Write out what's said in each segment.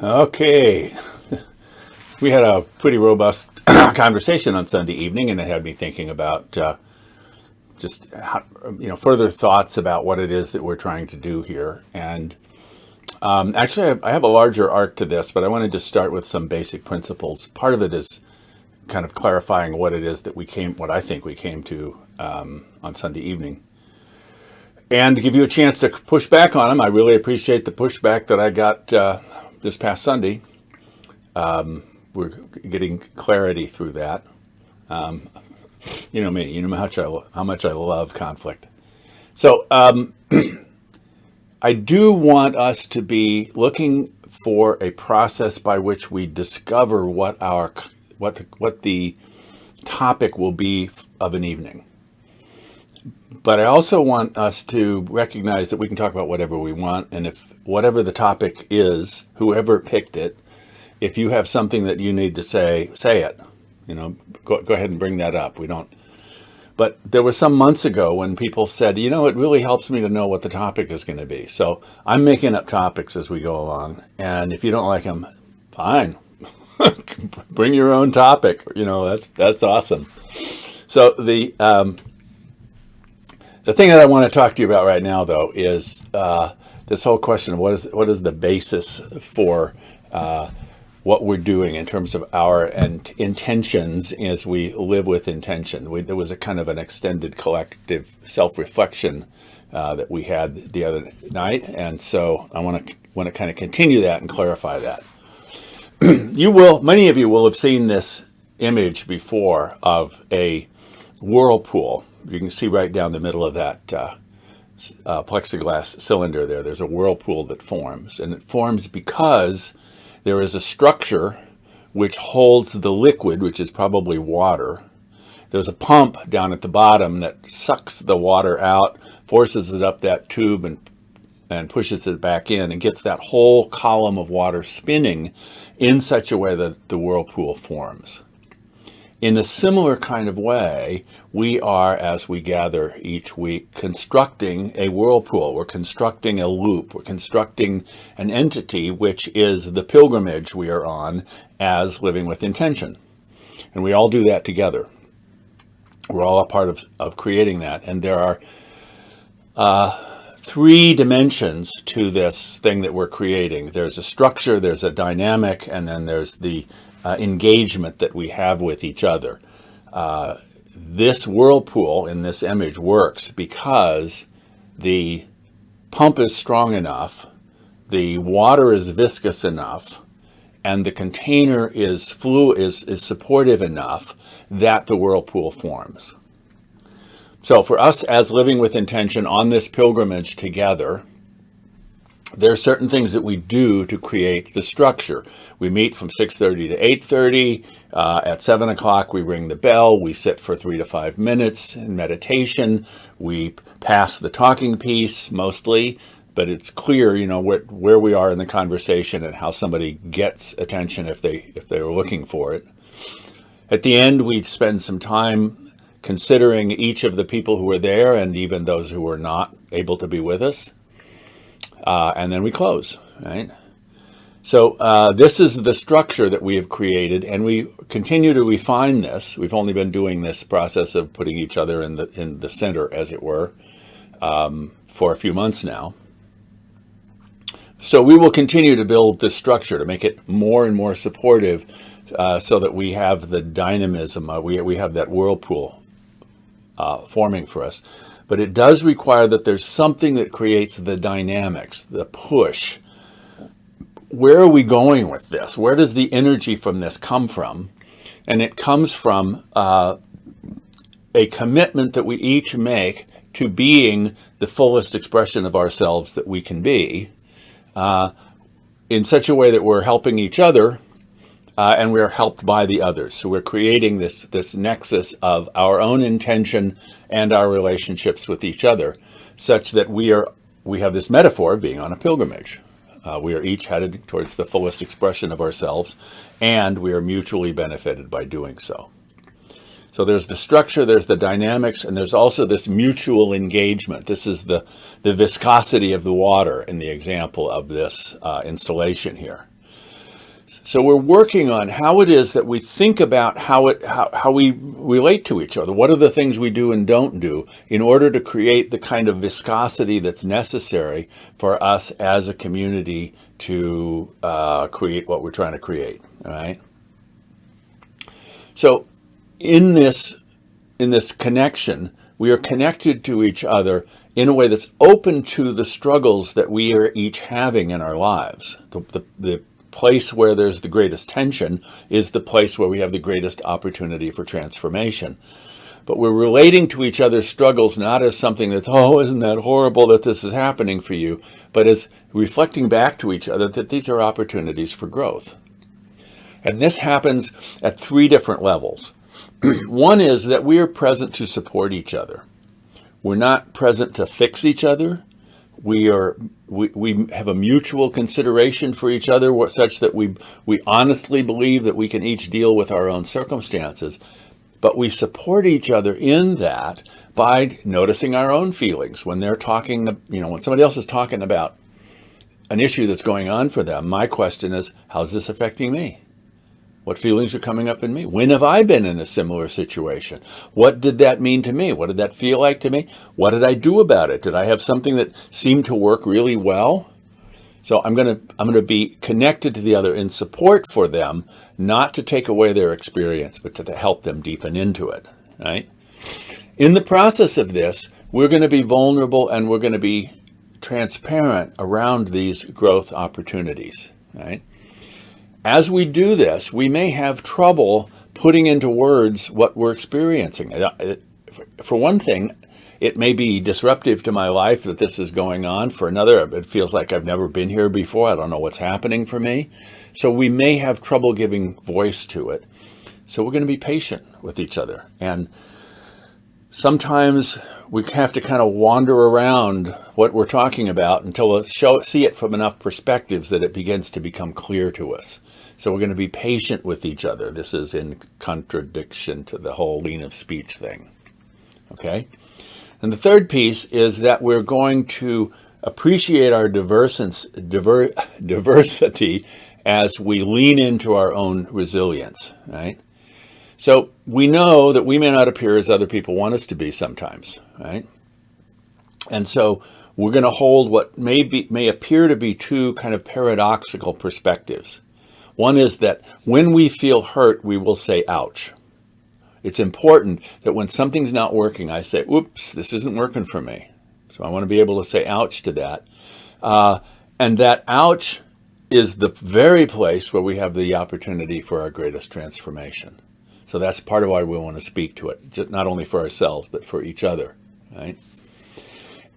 Okay, we had a pretty robust conversation on Sunday evening, and it had me thinking about just how, further thoughts about what it is that we're trying to do here. And actually, I have a larger arc to this, but I wanted to start with some basic principles. Part of it is kind of clarifying what it is that what I think we came to on Sunday evening. And to give you a chance to push back on them, I really appreciate the pushback that I got this past Sunday. We're getting clarity through that. You know me, you know how much I love conflict. So I do want us to be looking for a process by which we discover what the topic will be of an evening. But I also want us to recognize that we can talk about whatever we want, and if whatever the topic is, whoever picked it, if you have something that you need to say it. Go ahead and bring that up. We don't. But there was some months ago when people said, it really helps me to know what the topic is going to be. So I'm making up topics as we go along, and if you don't like them, fine. Bring your own topic. That's awesome. So the thing that I want to talk to you about right now, though, is this whole question of what is the basis for what we're doing in terms of our intentions as we live with intention. There was a kind of an extended collective self-reflection that we had the other night, and so I want to kind of continue that and clarify that. Many of you will have seen this image before of a whirlpool. You can see right down the middle of that plexiglass cylinder there. There's a whirlpool that forms, and it forms because there is a structure which holds the liquid, which is probably water. There's a pump down at the bottom that sucks the water out, forces it up that tube and pushes it back in and gets that whole column of water spinning in such a way that the whirlpool forms. In a similar kind of way, we are, as we gather each week, constructing a whirlpool. We're constructing a loop. We're constructing an entity, which is the pilgrimage we are on as living with intention. And we all do that together. We're all a part of creating that. And there are three dimensions to this thing that we're creating. There's a structure, there's a dynamic, and then there's the engagement that we have with each other. This whirlpool in this image works because the pump is strong enough, the water is viscous enough, and the container is supportive enough that the whirlpool forms. So for us as living with intention on this pilgrimage together, there are certain things that we do to create the structure. We meet from 6:30 to 8:30. At 7 o'clock, we ring the bell. We sit for 3 to 5 minutes in meditation. We pass the talking piece mostly, but it's clear, where we are in the conversation and how somebody gets attention if they're looking for it. At the end, we spend some time considering each of the people who were there and even those who were not able to be with us. And then we close, right? So this is the structure that we have created, and we continue to refine this. We've only been doing this process of putting each other in the center, as it were, for a few months now. So we will continue to build this structure to make it more and more supportive, so that we have the dynamism. We have that whirlpool forming for us. But it does require that there's something that creates the dynamics, the push. Where are we going with this? Where does the energy from this come from? And it comes from a commitment that we each make to being the fullest expression of ourselves that we can be, in such a way that we're helping each other, and we're helped by the others. So we're creating this nexus of our own intention and our relationships with each other, such that we have this metaphor of being on a pilgrimage. We are each headed towards the fullest expression of ourselves, and we are mutually benefited by doing so. So there's the structure, there's the dynamics, and there's also this mutual engagement. This is the viscosity of the water in the example of this installation here. So we're working on how it is that we think about how we relate to each other. What are the things we do and don't do in order to create the kind of viscosity that's necessary for us as a community to create what we're trying to create. All right. So in this connection, we are connected to each other in a way that's open to the struggles that we are each having in our lives. The place where there's the greatest tension is the place where we have the greatest opportunity for transformation. But we're relating to each other's struggles not as something that's, oh, isn't that horrible that this is happening for you, but as reflecting back to each other that these are opportunities for growth. And this happens at 3 different levels. One is that we are present to support each other. We're not present to fix each other. We have a mutual consideration for each other such that we honestly believe that we can each deal with our own circumstances, but we support each other in that by noticing our own feelings when they're talking, when somebody else is talking about an issue that's going on for them. My question is, how's this affecting me? What feelings are coming up in me? When have I been in a similar situation? What did that mean to me? What did that feel like to me? What did I do about it? Did I have something that seemed to work really well? So I'm going to be connected to the other in support for them, not to take away their experience, but to help them deepen into it, right? In the process of this, we're going to be vulnerable and we're going to be transparent around these growth opportunities, right? As we do this, we may have trouble putting into words what we're experiencing. For one thing, it may be disruptive to my life that this is going on. For another, it feels like I've never been here before. I don't know what's happening for me. So we may have trouble giving voice to it. So we're going to be patient with each other. And sometimes we have to kind of wander around what we're talking about until we see it from enough perspectives that it begins to become clear to us. So we're going to be patient with each other. This is in contradiction to the whole lean of speech thing. Okay? And the third piece is that we're going to appreciate our diversity as we lean into our own resilience, right? So we know that we may not appear as other people want us to be sometimes, right? And so we're going to hold what may appear to be 2 kind of paradoxical perspectives. One is that when we feel hurt, we will say, ouch. It's important that when something's not working, I say, oops, this isn't working for me. So I want to be able to say ouch to that. And that ouch is the very place where we have the opportunity for our greatest transformation. So that's part of why we want to speak to it, not only for ourselves, but for each other, right?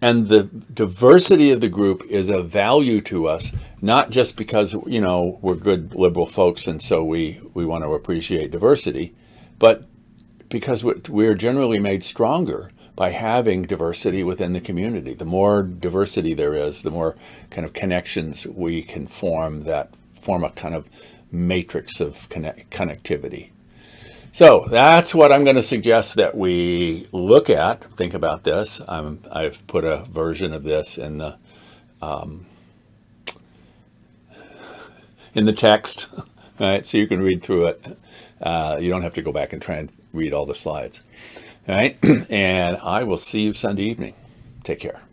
And the diversity of the group is of value to us, not just because, we're good liberal folks and so we want to appreciate diversity, but because we're generally made stronger by having diversity within the community. The more diversity there is, the more kind of connections we can form that form a kind of matrix of connectivity. So that's what I'm going to suggest that we look at. Think about this. I've put a version of this in the text, right? So you can read through it. You don't have to go back and try and read all the slides, all right? And I will see you Sunday evening. Take care.